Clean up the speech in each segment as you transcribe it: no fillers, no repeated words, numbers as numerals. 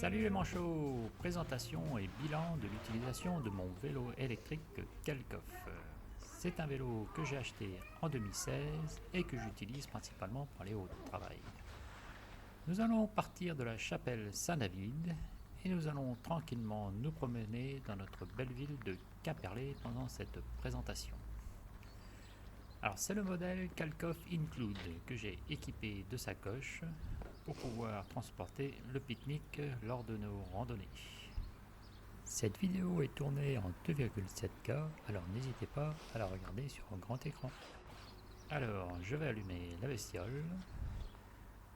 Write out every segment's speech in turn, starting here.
Salut les manchots! Présentation et bilan de l'utilisation de mon vélo électrique Kalkoff. C'est un vélo que j'ai acheté en 2016 et que j'utilise principalement pour aller au travail. Nous allons partir de la chapelle Saint-David et nous allons tranquillement nous promener dans notre belle ville de Quimperlé pendant cette présentation. Alors c'est le modèle Kalkoff Include que j'ai équipé de sacoches pour pouvoir transporter le pique-nique lors de nos randonnées. Cette vidéo est tournée en 2,7K, alors n'hésitez pas à la regarder sur un grand écran. Alors je vais allumer la bestiole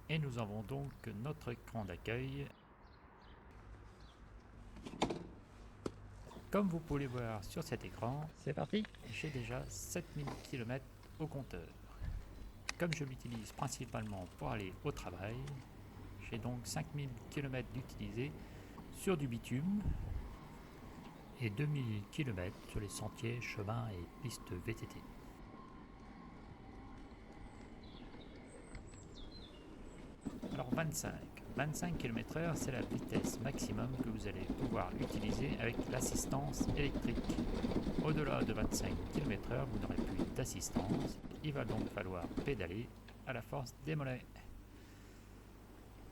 et nous avons donc notre écran d'accueil. Comme vous pouvez voir sur cet écran, c'est parti, j'ai déjà 7000 km au compteur. Comme je l'utilise principalement pour aller au travail, j'ai donc 5000 km d'utilisés sur du bitume et 2000 km sur les sentiers, chemins et pistes VTT. Alors 25 km/h, c'est la vitesse maximum que vous allez pouvoir utiliser avec l'assistance électrique. Au-delà de 25 km/h, vous n'aurez plus d'assistance. Il va donc falloir pédaler à la force des mollets.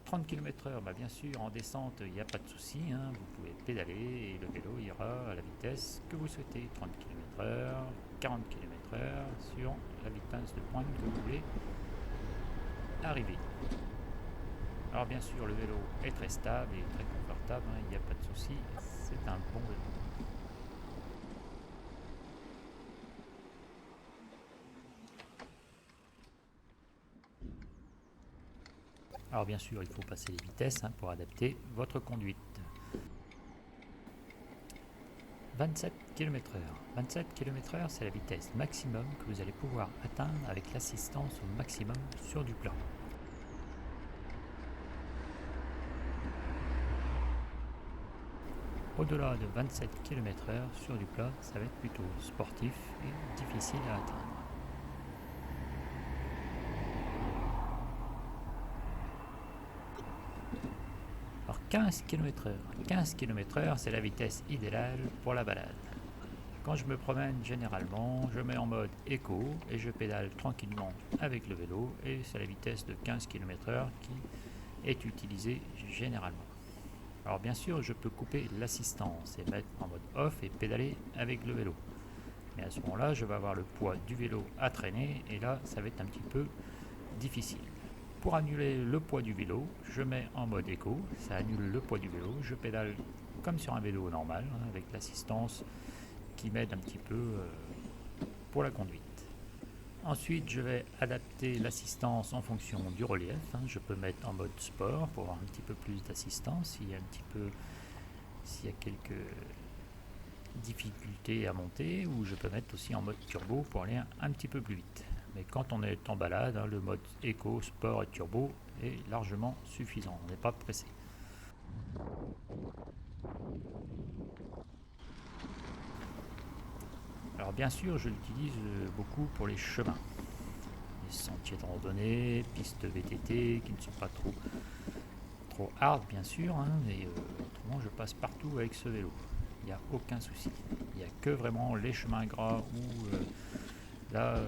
30 km/h, bien sûr, en descente, il n'y a pas de souci, vous pouvez pédaler et le vélo ira à la vitesse que vous souhaitez. 30 km/h, 40 km/h sur la vitesse de pointe que vous voulez arriver. Alors bien sûr, le vélo est très stable et très confortable, il n'y a pas de souci, c'est un bon vélo. Alors bien sûr, il faut passer les vitesses pour adapter votre conduite. 27 km/h. 27 km/h, c'est la vitesse maximum que vous allez pouvoir atteindre avec l'assistance au maximum sur du plat. Au-delà de 27 km/h sur du plat, ça va être plutôt sportif et difficile à atteindre. Alors 15 km/h. 15 km/h, c'est la vitesse idéale pour la balade. Quand je me promène, généralement, je mets en mode éco et je pédale tranquillement avec le vélo et c'est la vitesse de 15 km/h qui est utilisée généralement. Alors bien sûr, je peux couper l'assistance et mettre en mode off et pédaler avec le vélo. Mais à ce moment-là, je vais avoir le poids du vélo à traîner et là, ça va être un petit peu difficile. Pour annuler le poids du vélo, je mets en mode éco, ça annule le poids du vélo, je pédale comme sur un vélo normal, avec l'assistance qui m'aide un petit peu pour la conduite. Ensuite, je vais adapter l'assistance en fonction du relief. Je peux mettre en mode sport pour avoir un petit peu plus d'assistance s'il y a quelques difficultés à monter, ou je peux mettre aussi en mode turbo pour aller un petit peu plus vite. Mais quand on est en balade, le mode éco, sport et turbo est largement suffisant. On n'est pas pressé. Alors bien sûr, je l'utilise beaucoup pour les chemins. Les sentiers de randonnée, pistes VTT qui ne sont pas trop hard bien sûr, mais autrement je passe partout avec ce vélo. Il n'y a aucun souci. Il n'y a que vraiment les chemins gras où là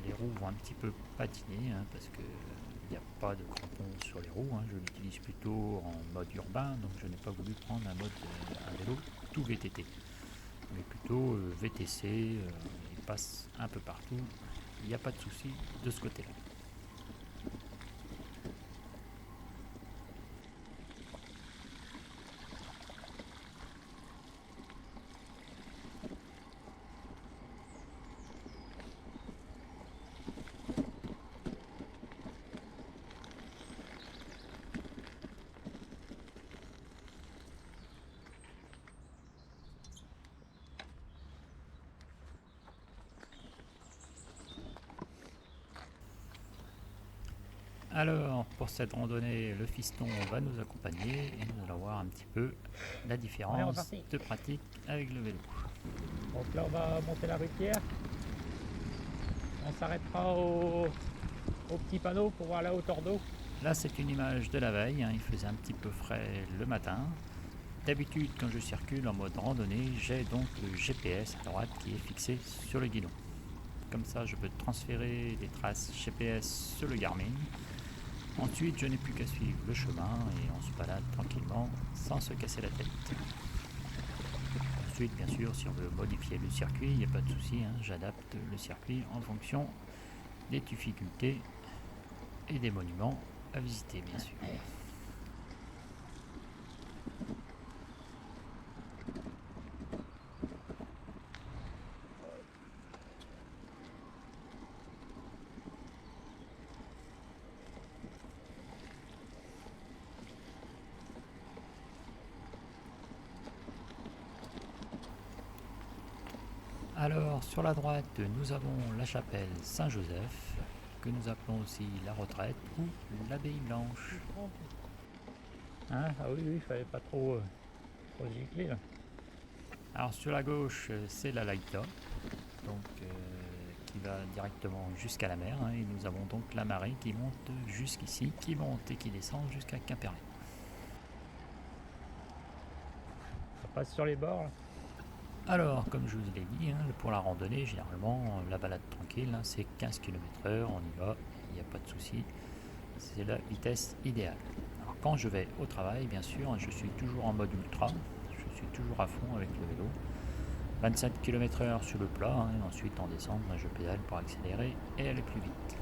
les roues vont un petit peu patiner parce qu'il n'y a pas de crampons sur les roues. Je l'utilise plutôt en mode urbain, donc je n'ai pas voulu prendre un vélo tout VTT. Mais plutôt VTC, il passe un peu partout, il n'y a pas de souci de ce côté-là. Alors, pour cette randonnée, le fiston va nous accompagner et nous allons voir un petit peu la différence de pratique avec le vélo. Donc là, on va monter la rue Pierre. On s'arrêtera au petit panneau pour voir la hauteur d'eau. Là, c'est une image de la veille, hein, il faisait un petit peu frais le matin. D'habitude, quand je circule en mode randonnée, j'ai donc le GPS à droite qui est fixé sur le guidon. Comme ça, je peux transférer les traces GPS sur le Garmin. Ensuite, je n'ai plus qu'à suivre le chemin et on se balade tranquillement sans se casser la tête. Ensuite, bien sûr, si on veut modifier le circuit, il n'y a pas de souci, hein, j'adapte le circuit en fonction des difficultés et des monuments à visiter, bien sûr. Alors, sur la droite, nous avons la chapelle Saint-Joseph, que nous appelons aussi la retraite ou l'abbaye blanche. Hein, ah oui, il fallait pas trop gicler là. Alors, sur la gauche, c'est la Laïta, donc qui va directement jusqu'à la mer, hein, et nous avons donc la marée qui monte jusqu'ici, qui monte et qui descend jusqu'à Quimperlé. Ça passe sur les bords là. Alors, comme je vous l'ai dit, hein, pour la randonnée, généralement, la balade tranquille, hein, c'est 15 km/h, on y va, il n'y a pas de souci, c'est la vitesse idéale. Alors, quand je vais au travail, bien sûr, je suis toujours en mode ultra, je suis toujours à fond avec le vélo. 27 km/h sur le plat, hein, et ensuite en descente, je pédale pour accélérer et aller plus vite.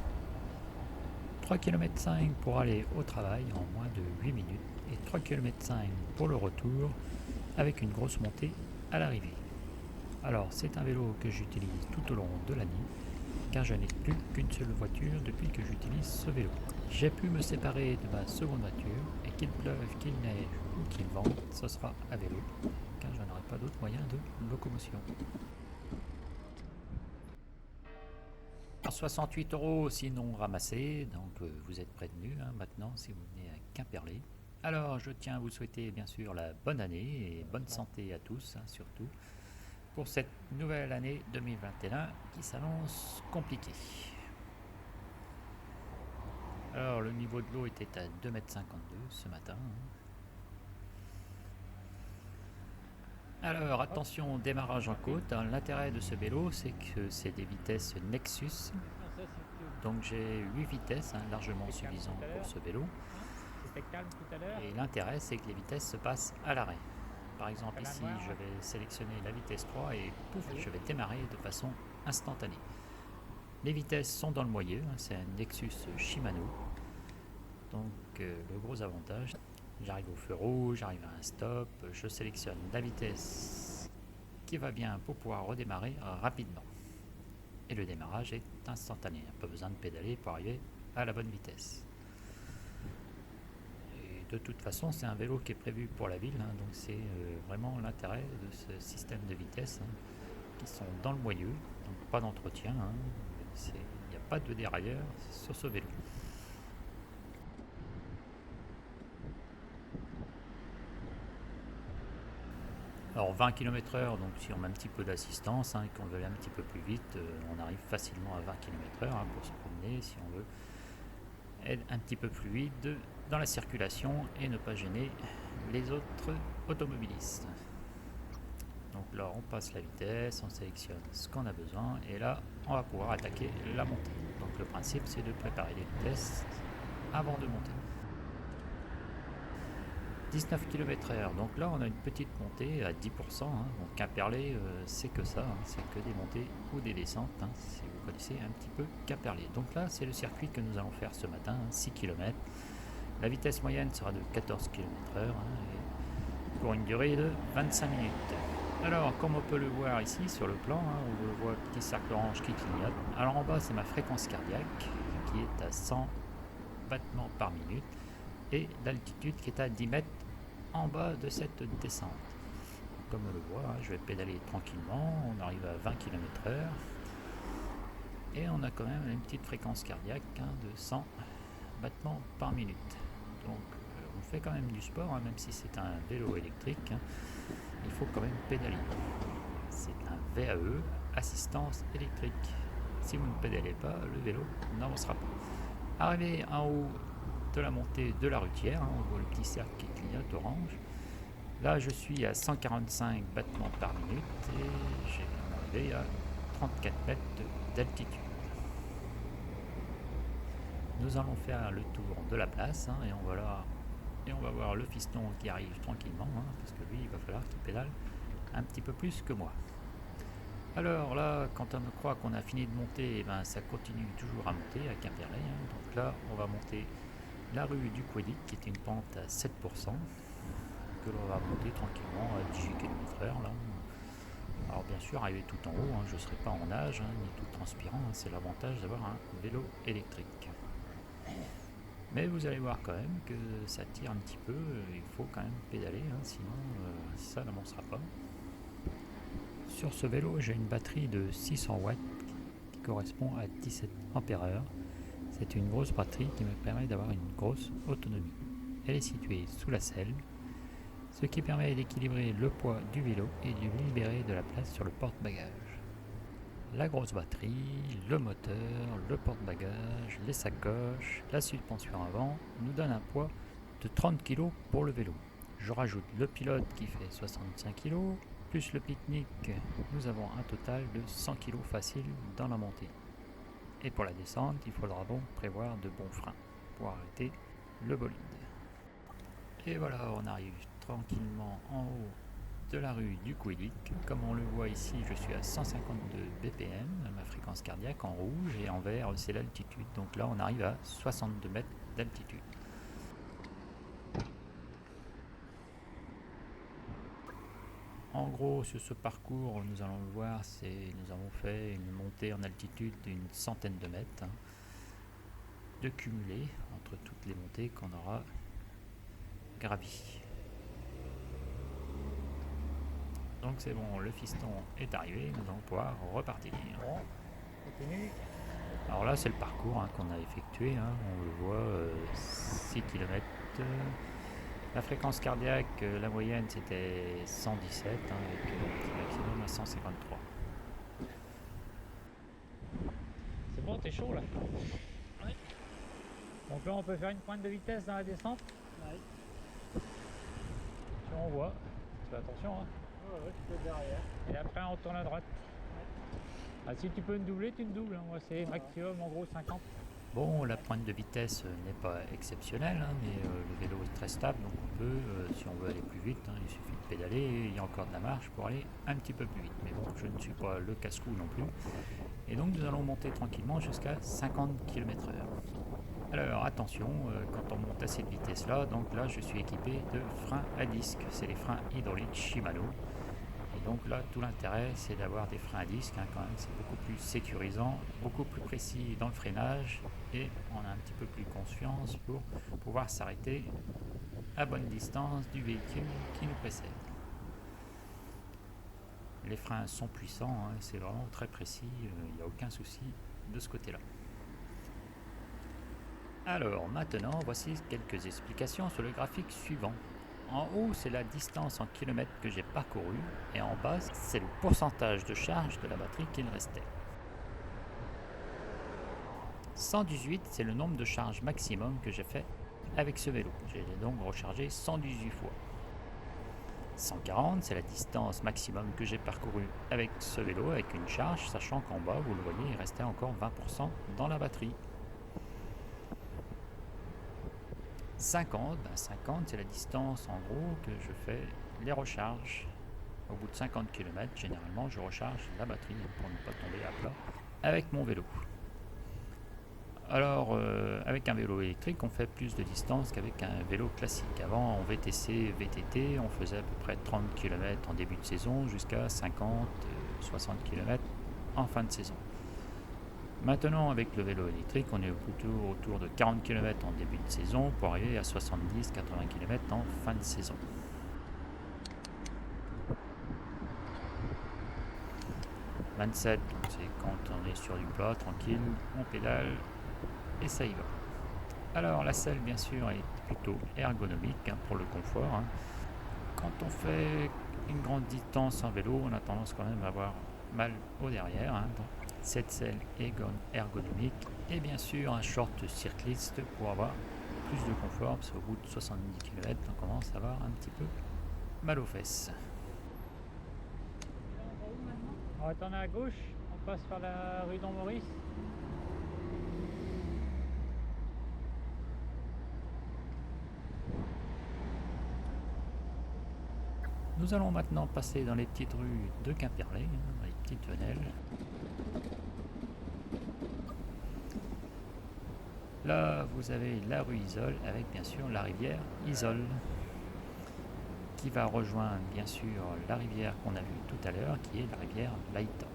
3,5 km pour aller au travail en moins de 8 minutes et 3,5 km pour le retour avec une grosse montée à l'arrivée. Alors, c'est un vélo que j'utilise tout au long de l'année, car je n'ai plus qu'une seule voiture depuis que j'utilise ce vélo. J'ai pu me séparer de ma seconde voiture, et qu'il pleuve, qu'il neige ou qu'il vente, ce sera à vélo, car je n'aurai pas d'autre moyen de locomotion. 68 € sinon ramassés, donc vous êtes prévenus hein, maintenant si vous venez à Quimperlé. Alors, je tiens à vous souhaiter bien sûr la bonne année et bonne santé à tous, hein, surtout pour cette nouvelle année 2021 qui s'annonce compliquée. Alors le niveau de l'eau était à 2,52 m ce matin. Alors attention, démarrage en côte. L'intérêt de ce vélo, c'est que c'est des vitesses Nexus. Donc j'ai 8 vitesses, hein, largement suffisantes pour ce vélo. Et l'intérêt, c'est que les vitesses se passent à l'arrêt. Par exemple ici, je vais sélectionner la vitesse 3 et pouf, je vais démarrer de façon instantanée. Les vitesses sont dans le moyeu, hein, c'est un Nexus Shimano. Donc le gros avantage, j'arrive au feu rouge, j'arrive à un stop, je sélectionne la vitesse qui va bien pour pouvoir redémarrer rapidement. Et le démarrage est instantané, pas besoin de pédaler pour arriver à la bonne vitesse. De toute façon, c'est un vélo qui est prévu pour la ville, hein, donc c'est vraiment l'intérêt de ce système de vitesse hein, qui sont dans le moyeu, donc pas d'entretien, hein, il n'y a pas de dérailleur sur ce vélo. Alors 20 km/h, donc si on met un petit peu d'assistance hein, et qu'on veut aller un petit peu plus vite, on arrive facilement à 20 km/h hein, pour se promener si on veut être un petit peu fluide dans la circulation et ne pas gêner les autres automobilistes. Donc là on passe la vitesse, on sélectionne ce qu'on a besoin et là on va pouvoir attaquer la montée. Donc le principe c'est de préparer les vitesses avant de monter. 19 km/h, donc là on a une petite montée à 10%, hein. Donc Quimperlé c'est que ça, hein. C'est que des montées ou des descentes, hein, si vous connaissez un petit peu Quimperlé. Donc là c'est le circuit que nous allons faire ce matin, hein, 6 km. La vitesse moyenne sera de 14 km/h hein, pour une durée de 25 minutes. Alors comme on peut le voir ici sur le plan, hein, on le voit petit cercle orange qui clignote. Alors en bas c'est ma fréquence cardiaque qui est à 100 battements par minute et l'altitude qui est à 10 mètres en bas de cette descente. Comme on le voit, hein, je vais pédaler tranquillement, on arrive à 20 km/h et on a quand même une petite fréquence cardiaque hein, de 100 battements par minute. Donc on fait quand même du sport, hein, même si c'est un vélo électrique, hein, il faut quand même pédaler. C'est un VAE, assistance électrique. Si vous ne pédalez pas, le vélo n'avancera pas. Arrivé en haut de la montée de la Rutière, hein, on voit le petit cercle qui clignote orange. Là je suis à 145 battements par minute et j'ai arrivé à 34 mètres d'altitude. Nous allons faire le tour de la place, hein, et on va voir le fiston qui arrive tranquillement, hein, parce que lui il va falloir qu'il pédale un petit peu plus que moi. Alors là, quand on croit qu'on a fini de monter, ça continue toujours à monter à Quimperlé, hein. Donc là on va monter la rue du Couédic qui est une pente à 7%, que l'on va monter tranquillement à 18 km/h là. Alors bien sûr, arriver tout en haut, hein, je ne serai pas en nage, hein, ni tout transpirant, hein, c'est l'avantage d'avoir un vélo électrique. Mais vous allez voir quand même que ça tire un petit peu, il faut quand même pédaler, hein, sinon ça n'avancera pas. Sur ce vélo, j'ai une batterie de 600 watts qui correspond à 17 ampères-heure. C'est une grosse batterie qui me permet d'avoir une grosse autonomie. Elle est située sous la selle, ce qui permet d'équilibrer le poids du vélo et de libérer de la place sur le porte-bagages. La grosse batterie, le moteur, le porte-bagages, les sacoches, la suspension avant nous donnent un poids de 30 kg pour le vélo. Je rajoute le pilote qui fait 65 kg, plus le pique-nique, nous avons un total de 100 kg facile dans la montée. Et pour la descente, il faudra donc prévoir de bons freins pour arrêter le bolide. Et voilà, on arrive tranquillement en haut de la rue du Couédic. Comme on le voit ici, je suis à 152 BPM, ma fréquence cardiaque en rouge, et en vert c'est l'altitude. Donc là on arrive à 62 mètres d'altitude. En gros, sur ce parcours, nous allons le voir, nous avons fait une montée en altitude d'une centaine de mètres, hein, de cumulé entre toutes les montées qu'on aura gravies. Donc c'est bon, le fiston est arrivé, nous allons pouvoir repartir. Bon, continue. Alors là c'est le parcours, hein, qu'on a effectué, hein, on le voit, 6 km. La fréquence cardiaque, la moyenne c'était 117, hein, avec un petit maximum à 153. C'est bon, t'es chaud là? Oui. Donc là on peut faire une pointe de vitesse dans la descente? Oui. Si on voit, fais attention, hein. Ouais, tu peux derrière. Et après on tourne à droite. Ouais. Ah, si tu peux me doubler, tu me doubles, hein. Moi c'est maximum en gros 50. Bon, la pointe de vitesse n'est pas exceptionnelle, hein, mais le vélo est très stable, donc on peut, si on veut aller plus vite, hein, il suffit de pédaler, il y a encore de la marge pour aller un petit peu plus vite. Mais bon, je ne suis pas le casse-cou non plus. Et donc nous allons monter tranquillement jusqu'à 50 km/h. Alors attention, quand on monte à cette vitesse-là, donc là je suis équipé de freins à disque, c'est les freins hydrauliques Shimano. Et donc là, tout l'intérêt, c'est d'avoir des freins à disque, hein, quand même, c'est beaucoup plus sécurisant, beaucoup plus précis dans le freinage, et on a un petit peu plus confiance pour pouvoir s'arrêter à bonne distance du véhicule qui nous précède. Les freins sont puissants, hein, c'est vraiment très précis, il n'y a aucun souci de ce côté-là. Alors maintenant, voici quelques explications sur le graphique suivant. En haut, c'est la distance en kilomètres que j'ai parcouru, et en bas, c'est le pourcentage de charge de la batterie qu'il restait. 118, c'est le nombre de charges maximum que j'ai fait avec ce vélo. J'ai donc rechargé 118 fois. 140, c'est la distance maximum que j'ai parcouru avec ce vélo, avec une charge, sachant qu'en bas, vous le voyez, il restait encore 20% dans la batterie. 50, 50 c'est la distance en gros que je fais les recharges. Au bout de 50 km, généralement, je recharge la batterie pour ne pas tomber à plat avec mon vélo. Alors, avec un vélo électrique, on fait plus de distance qu'avec un vélo classique. Avant, en VTC, VTT, on faisait à peu près 30 km en début de saison jusqu'à 50, 60 km en fin de saison. Maintenant, avec le vélo électrique, on est plutôt autour de 40 km en début de saison pour arriver à 70-80 km en fin de saison. « 27, c'est quand on est sur du plat, tranquille, on pédale et ça y va. » Alors la selle, bien sûr, est plutôt ergonomique, hein, pour le confort, hein. Quand on fait une grande distance en vélo, on a tendance quand même à avoir mal au derrière, hein. Cette selle est ergonomique, et bien sûr un short cycliste pour avoir plus de confort, parce qu'au bout de 70 km, on commence à avoir un petit peu mal aux fesses. On va tourner à gauche, on passe par la rue Don Maurice. Nous allons maintenant passer dans les petites rues de Quimperlé, dans les petites venelles. Là, vous avez la rue Isole avec bien sûr la rivière Isole qui va rejoindre bien sûr la rivière qu'on a vue tout à l'heure qui est la rivière Laïta.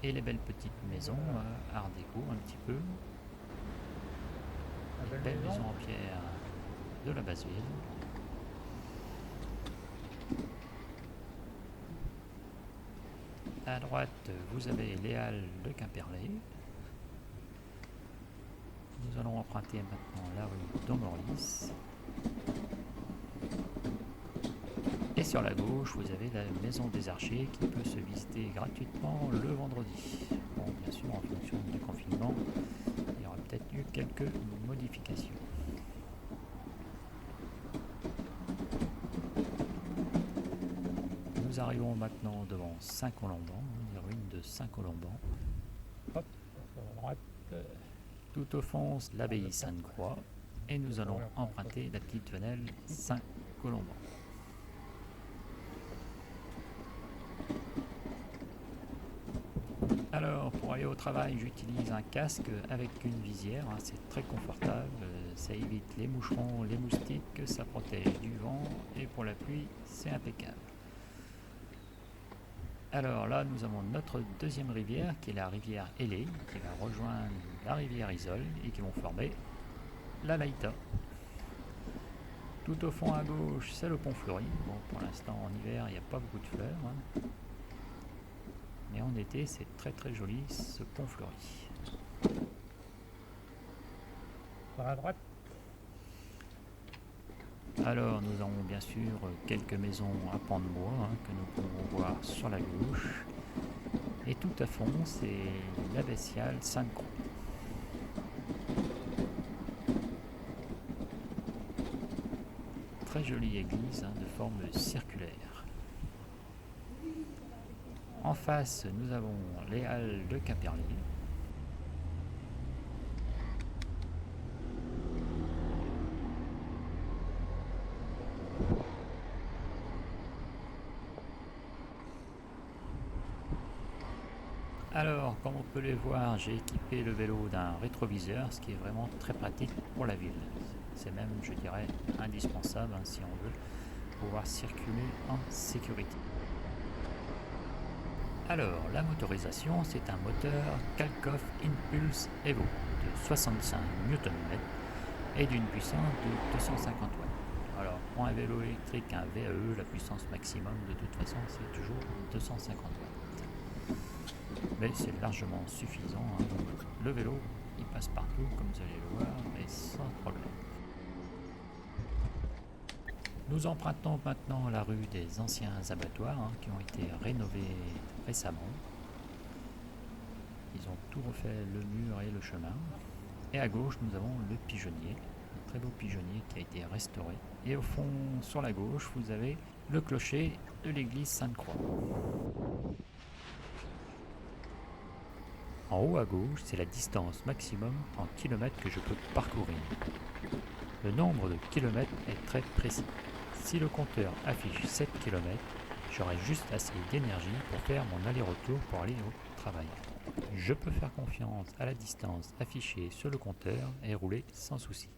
Et les belles petites maisons art déco un petit peu. Les belles maisons en pierre de la basse ville. À droite, vous avez les halles de Quimperlé. Nous allons emprunter maintenant la rue Don Maurice. Et sur la gauche, vous avez la maison des archers qui peut se visiter gratuitement le vendredi. Bon, bien sûr, en fonction du confinement, il y aura peut-être eu quelques modifications. Nous arrivons maintenant devant Saint-Colomban, les ruines de Saint-Colomban. Hop, à droite. Tout au fond, l'abbaye Sainte-Croix. Et nous allons emprunter la petite venelle Saint-Colomban. Alors, pour aller au travail, j'utilise un casque avec une visière. C'est très confortable. Ça évite les moucherons, les moustiques, ça protège du vent. Et pour la pluie, c'est impeccable. Alors là, nous avons notre deuxième rivière, qui est la rivière Hélé, qui va rejoindre la rivière Isole et qui vont former la Laïta. Tout au fond à gauche, c'est le pont Fleuri. Bon, pour l'instant, en hiver, il n'y a pas beaucoup de fleurs. Mais en été, c'est très très joli, ce pont Fleuri. Par la droite. Alors, nous avons bien sûr quelques maisons à pans de bois que nous pouvons voir sur la gauche. Et tout à fond, c'est l'abbatiale Sainte-Croix. Très jolie église de forme circulaire. En face, nous avons les halles de Quimperlé. Alors, comme on peut les voir, j'ai équipé le vélo d'un rétroviseur, ce qui est vraiment très pratique pour la ville. C'est même, je dirais, indispensable si on veut pouvoir circuler en sécurité. Alors, la motorisation, c'est un moteur Kalkoff Impulse Evo de 65 Nm et d'une puissance de 250 watts. Alors, pour un vélo électrique, un VAE, la puissance maximum, de toute façon, c'est toujours 250 watts. Mais c'est largement suffisant. Le vélo, il passe partout, comme vous allez le voir, et sans problème. Nous empruntons maintenant la rue des anciens abattoirs qui ont été rénovés récemment. Ils ont tout refait, le mur et le chemin. Et à gauche, nous avons le pigeonnier, un très beau pigeonnier qui a été restauré. Et au fond, sur la gauche, vous avez le clocher de l'église Sainte-Croix. En haut à gauche, c'est la distance maximum en kilomètres que je peux parcourir. Le nombre de kilomètres est très précis. Si le compteur affiche 7 km, j'aurai juste assez d'énergie pour faire mon aller-retour pour aller au travail. Je peux faire confiance à la distance affichée sur le compteur et rouler sans souci.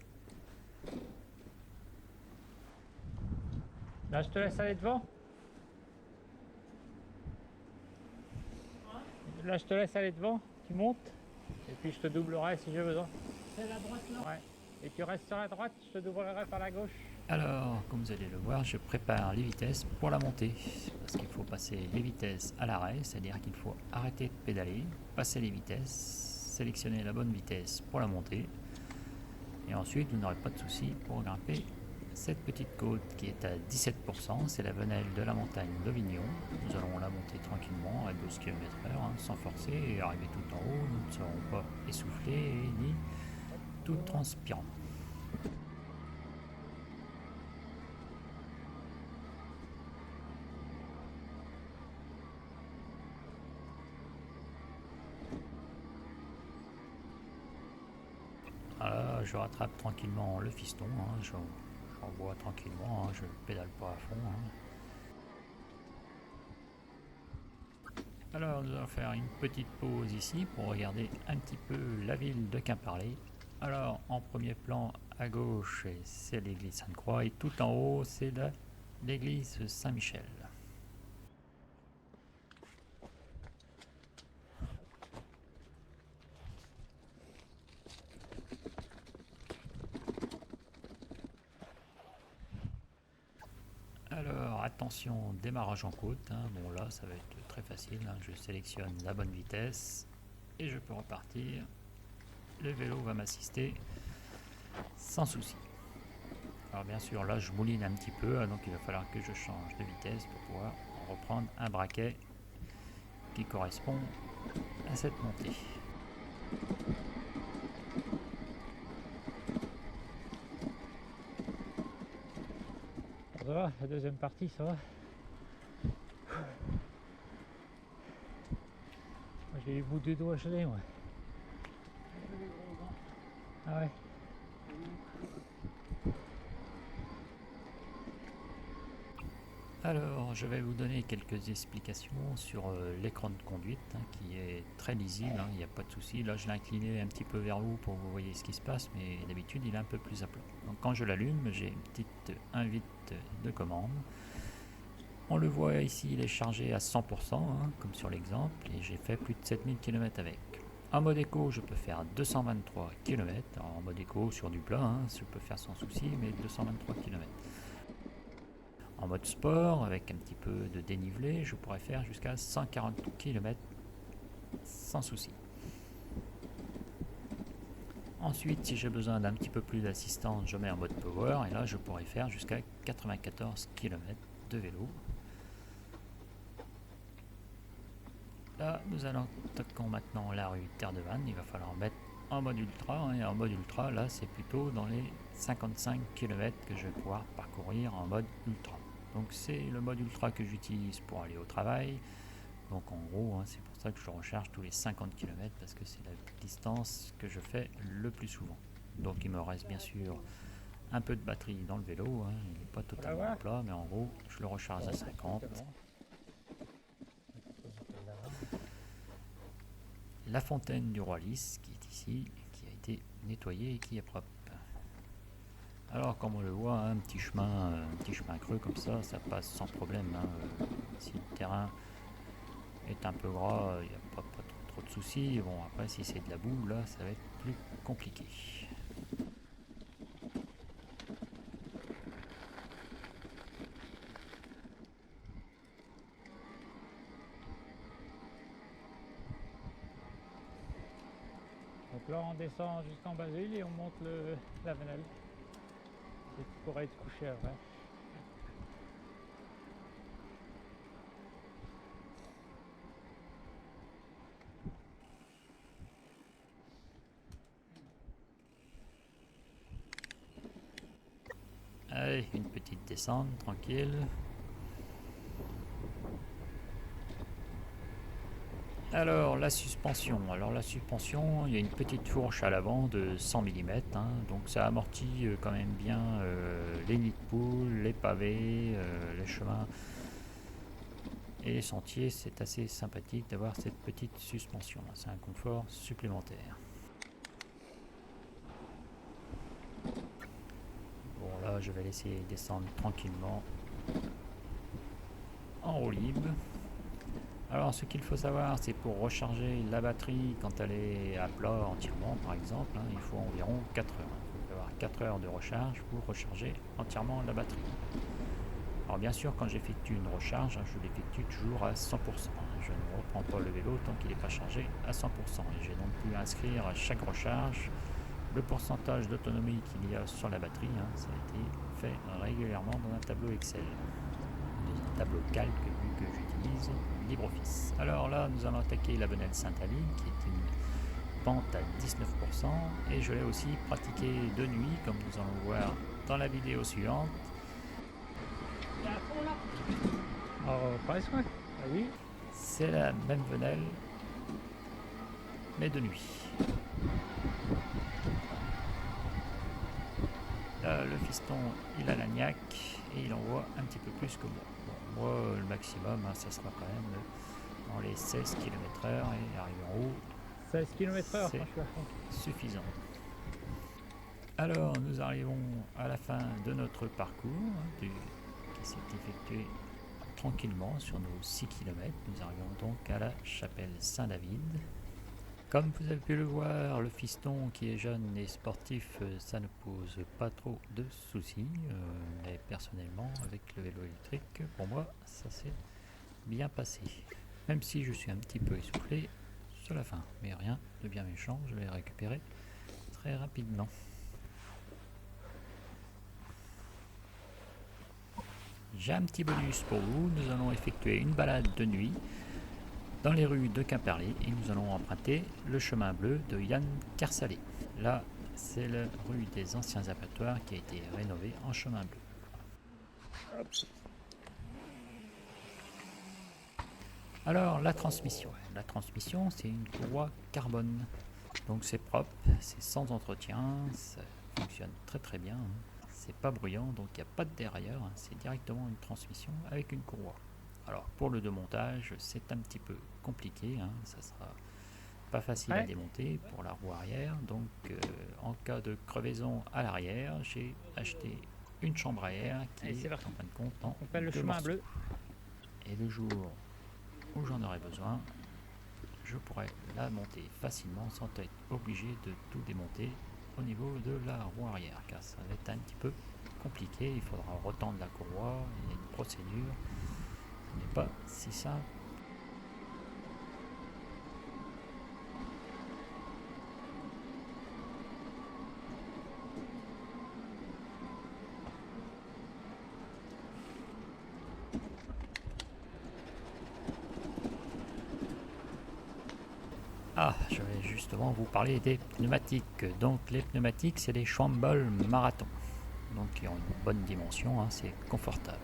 Là, je te laisse aller devant. Là, je te laisse aller devant. Tu montes. Et puis, je te doublerai si j'ai besoin. C'est la droite là. Ouais. Et tu restes sur la droite, je te doublerai par la gauche. Alors, comme vous allez le voir, je prépare les vitesses pour la montée. Parce qu'il faut passer les vitesses à l'arrêt, c'est-à-dire qu'il faut arrêter de pédaler, passer les vitesses, sélectionner la bonne vitesse pour la montée. Et ensuite, vous n'aurez pas de souci pour grimper Cette petite côte qui est à 17%, c'est la venelle de la montagne d'Auvignon. Nous allons la monter tranquillement à 12 km/h, sans forcer, et arriver tout en haut. Nous ne serons pas essoufflés ni tout transpirants. Voilà, je rattrape tranquillement le fiston, j'envoie tranquillement, je pédale pas à fond. Alors nous allons faire une petite pause ici pour regarder un petit peu la ville de Quimparlé. Alors en premier plan à gauche c'est l'église Sainte-Croix et tout en haut c'est l'église Saint-Michel. Alors attention, démarrage en côte, bon là ça va être très facile, je sélectionne la bonne vitesse et je peux repartir. Le vélo va m'assister sans souci. Alors bien sûr là je mouline un petit peu, donc il va falloir que je change de vitesse pour pouvoir reprendre un braquet qui correspond à cette montée. Ça va, la deuxième partie, ça va. J'ai les bouts de doigts gelés, moi. Ah ouais. Alors je vais vous donner quelques explications sur l'écran de conduite qui est très lisible, il n'y a pas de souci. Là je l'ai incliné un petit peu vers vous pour que vous voyez ce qui se passe, mais d'habitude il est un peu plus à plat. Donc quand je l'allume, j'ai une petite invite de commande. On le voit ici, il est chargé à 100%, comme sur l'exemple, et j'ai fait plus de 7000 km avec. En mode éco, je peux faire 223 km. Alors, en mode éco, sur du plat, je peux faire sans souci, mais 223 km. En mode sport, avec un petit peu de dénivelé, je pourrais faire jusqu'à 140 km sans souci. Ensuite, si j'ai besoin d'un petit peu plus d'assistance, je mets en mode power, et là je pourrais faire jusqu'à 94 km de vélo. Là, nous allons attaquons maintenant la rue Terre de Vannes. Il va falloir mettre en mode ultra. Et en mode ultra, là, c'est plutôt dans les 55 km que je vais pouvoir parcourir en mode ultra. Donc, c'est le mode ultra que j'utilise pour aller au travail. Donc, en gros, c'est pour ça que je recharge tous les 50 km parce que c'est la distance que je fais le plus souvent. Donc, il me reste bien sûr un peu de batterie dans le vélo. Il n'est pas totalement plat, mais en gros, je le recharge à 50. La fontaine du Roi Lys qui est ici, qui a été nettoyée et qui est propre. Alors comme on le voit, un petit chemin creux comme ça, ça passe sans problème. Si le terrain est un peu gras, il n'y a pas trop de soucis. Bon après si c'est de la boue, là ça va être plus compliqué. Donc là on descend jusqu'en Basile et on monte la venelle. Et tu pourrais être couché après. Allez, une petite descente tranquille. Alors la suspension, il y a une petite fourche à l'avant de 100 mm, donc ça amortit quand même bien les nids de poules, les pavés, les chemins et les sentiers. C'est assez sympathique d'avoir cette petite suspension, c'est un confort supplémentaire. Bon là je vais laisser descendre tranquillement en roue libre. Alors ce qu'il faut savoir, c'est pour recharger la batterie quand elle est à plat entièrement par exemple, il faut environ 4 heures. Il faut avoir 4 heures de recharge pour recharger entièrement la batterie. Alors bien sûr quand j'effectue une recharge, je l'effectue toujours à 100%. Je ne reprends pas le vélo tant qu'il n'est pas chargé à 100%. J'ai donc pu inscrire à chaque recharge le pourcentage d'autonomie qu'il y a sur la batterie, hein, ça a été fait régulièrement dans un tableau Excel, dans un tableau calque vu que j'utilise LibreOffice. Alors là, nous allons attaquer la Venelle Saint-Ali qui est une pente à 19% et je l'ai aussi pratiqué de nuit comme nous allons le voir dans la vidéo suivante. Oh, presque, ouais. Ah oui. C'est la même venelle mais de nuit. Là, le fiston il a la niaque et il envoie un petit peu plus que moi. Bon, moi le maximum hein, ça sera quand même dans les 16 km/h et arrivé en haut 16 km/h, c'est suffisant. Alors nous arrivons à la fin de notre parcours qui s'est effectué tranquillement sur nos 6 km. Nous arrivons donc à la chapelle Saint-David. Comme vous avez pu le voir, le fiston qui est jeune et sportif, ça ne pose pas trop de soucis. Mais personnellement, avec le vélo électrique, pour moi, ça s'est bien passé. Même si je suis un petit peu essoufflé sur la fin. Mais rien de bien méchant, je vais récupérer très rapidement. J'ai un petit bonus pour vous. Nous allons effectuer une balade de nuit dans les rues de Quimperlé et nous allons emprunter le chemin bleu de Yann Kersalé. Là, c'est la rue des anciens abattoirs qui a été rénovée en chemin bleu. Alors, la transmission. La transmission, c'est une courroie carbone. Donc c'est propre, c'est sans entretien, ça fonctionne très très bien. C'est pas bruyant, donc il n'y a pas de dérailleur, c'est directement une transmission avec une courroie. Alors pour le démontage, c'est un petit peu compliqué, ça sera pas facile à démonter pour la roue arrière. Donc en cas de crevaison à l'arrière, j'ai acheté une chambre à air qui est en fin de compte en le chemin bleu. Et le jour où j'en aurai besoin, je pourrais la monter facilement sans être obligé de tout démonter au niveau de la roue arrière, car ça va être un petit peu compliqué. Il faudra retendre la courroie, il y a une procédure, ce n'est pas si simple. Ah, je vais justement vous parler des pneumatiques. Donc les pneumatiques, c'est les Schwambol Marathon. Donc ils ont une bonne dimension, c'est confortable.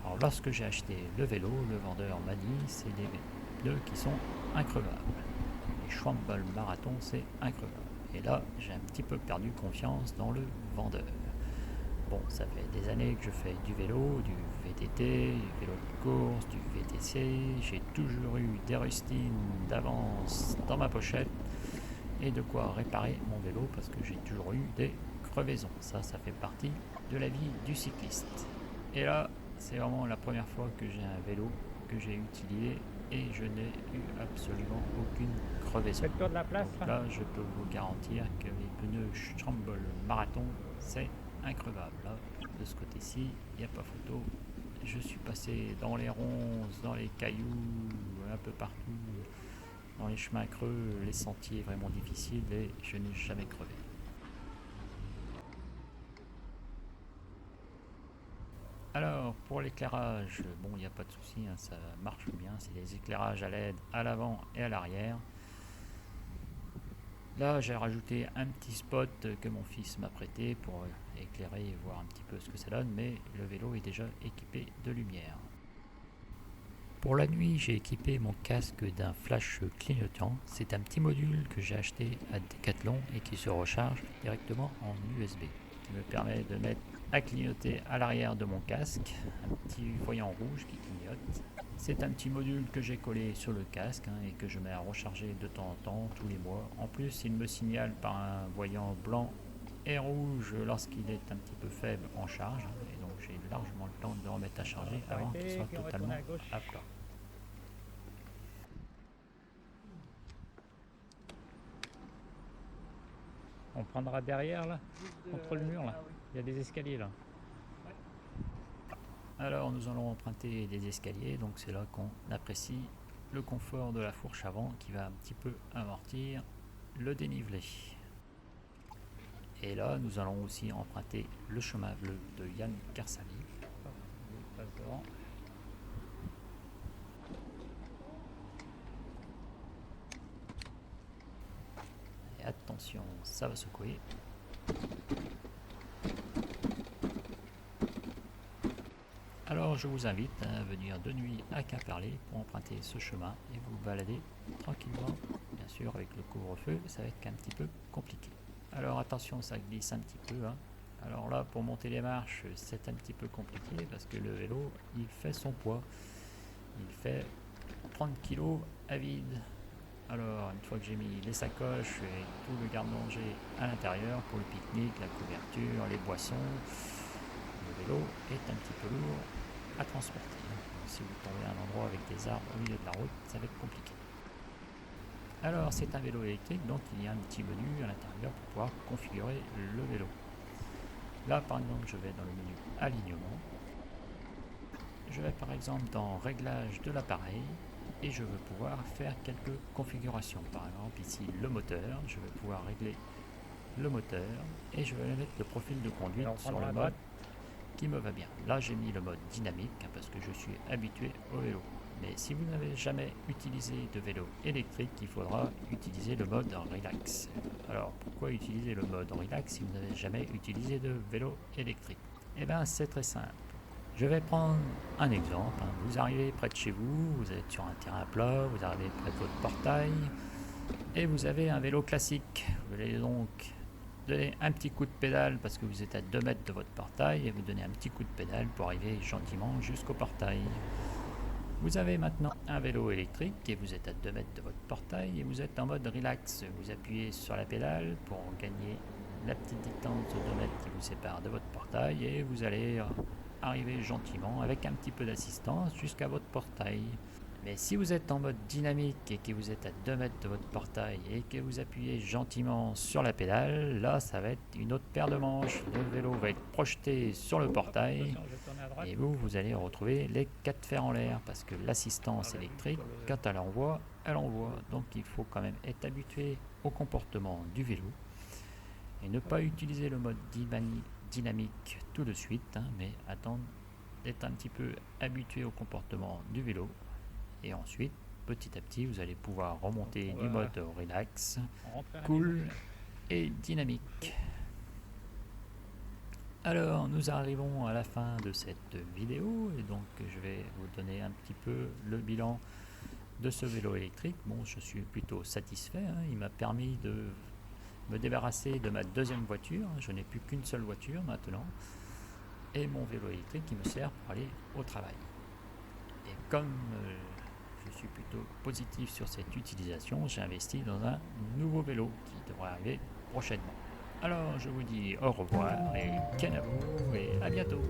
Alors lorsque j'ai acheté le vélo, le vendeur m'a dit c'est des pneus qui sont increvables. Les Schwambol Marathon, c'est increvable. Et là, j'ai un petit peu perdu confiance dans le vendeur. Bon, ça fait des années que je fais du vélo, du VTT, du vélo de course, du VTC. J'ai toujours eu des rustines d'avance dans ma pochette et de quoi réparer mon vélo parce que j'ai toujours eu des crevaisons. Ça fait partie de la vie du cycliste. Et là, c'est vraiment la première fois que j'ai un vélo que j'ai utilisé et je n'ai eu absolument aucune crevaison. Faites le tour de la place. Donc là, je peux vous garantir que les pneus Schwambol Marathon, c'est increvable. Là, de ce côté-ci, il n'y a pas photo. Je suis passé dans les ronces, dans les cailloux, un peu partout, dans les chemins creux, les sentiers vraiment difficiles et je n'ai jamais crevé. Alors, pour l'éclairage, bon, il n'y a pas de souci, ça marche bien. C'est des éclairages à LED à l'avant et à l'arrière. Là, j'ai rajouté un petit spot que mon fils m'a prêté pour éclairer et voir un petit peu ce que ça donne, mais le vélo est déjà équipé de lumière. Pour la nuit, j'ai équipé mon casque d'un flash clignotant. C'est un petit module que j'ai acheté à Decathlon et qui se recharge directement en USB. Qui me permet de mettre à clignoter à l'arrière de mon casque, un petit voyant rouge qui clignote. C'est un petit module que j'ai collé sur le casque et que je mets à recharger de temps en temps, tous les mois. En plus, il me signale par un voyant blanc et rouge lorsqu'il est un petit peu faible en charge. Et donc j'ai largement le temps de remettre à charger avant qu'il soit totalement à plat. On prendra derrière là, contre le mur là. Il y a des escaliers là. Alors nous allons emprunter des escaliers, donc c'est là qu'on apprécie le confort de la fourche avant qui va un petit peu amortir le dénivelé. Et là, nous allons aussi emprunter le chemin bleu de Yann Kersali. Et attention, ça va secouer. Alors je vous invite à venir de nuit à Quimperlé pour emprunter ce chemin et vous balader tranquillement. Bien sûr, avec le couvre-feu, ça va être un petit peu compliqué. Alors attention, ça glisse un petit peu. Alors là, pour monter les marches, c'est un petit peu compliqué parce que le vélo, il fait son poids. Il fait 30 kg à vide. Alors, une fois que j'ai mis les sacoches et tout le garde-manger à l'intérieur pour le pique-nique, la couverture, les boissons, le vélo est un petit peu lourd à transporter. Si vous tombez à un endroit avec des arbres au milieu de la route, ça va être compliqué. Alors, c'est un vélo électrique, donc il y a un petit menu à l'intérieur pour pouvoir configurer le vélo. Là, par exemple, je vais dans le menu alignement. Je vais par exemple dans réglage de l'appareil et je veux pouvoir faire quelques configurations. Par exemple, ici le moteur, je vais pouvoir régler le moteur et je vais mettre le profil de conduite sur le mode qui me va bien. Là, j'ai mis le mode dynamique parce que je suis habitué au vélo. Mais si vous n'avez jamais utilisé de vélo électrique, il faudra utiliser le mode relax. Alors, pourquoi utiliser le mode relax si vous n'avez jamais utilisé de vélo électrique? Eh bien, c'est très simple. Je vais prendre un exemple. Vous arrivez près de chez vous, vous êtes sur un terrain plat, vous arrivez près de votre portail et vous avez un vélo classique. Vous allez donc donner un petit coup de pédale parce que vous êtes à 2 mètres de votre portail et vous donnez un petit coup de pédale pour arriver gentiment jusqu'au portail. Vous avez maintenant un vélo électrique et vous êtes à 2 mètres de votre portail et vous êtes en mode relax. Vous appuyez sur la pédale pour gagner la petite distance de 2 mètres qui vous sépare de votre portail et vous allez arriver gentiment avec un petit peu d'assistance jusqu'à votre portail. Mais si vous êtes en mode dynamique et que vous êtes à 2 mètres de votre portail et que vous appuyez gentiment sur la pédale, là ça va être une autre paire de manches. Le vélo va être projeté sur le portail et vous allez retrouver les 4 fers en l'air parce que l'assistance électrique, quand elle envoie, elle envoie. Donc il faut quand même être habitué au comportement du vélo et ne pas utiliser le mode dynamique tout de suite, mais attendre d'être un petit peu habitué au comportement du vélo. Et ensuite, petit à petit, vous allez pouvoir remonter du mode relax, cool et dynamique. Alors, nous arrivons à la fin de cette vidéo et donc je vais vous donner un petit peu le bilan de ce vélo électrique. Bon, je suis plutôt satisfait. Il m'a permis de me débarrasser de ma deuxième voiture. Je n'ai plus qu'une seule voiture maintenant. Et mon vélo électrique qui me sert pour aller au travail. Et comme je suis plutôt positif sur cette utilisation, j'ai investi dans un nouveau vélo qui devrait arriver prochainement. Alors je vous dis au revoir et bien à vous et à bientôt.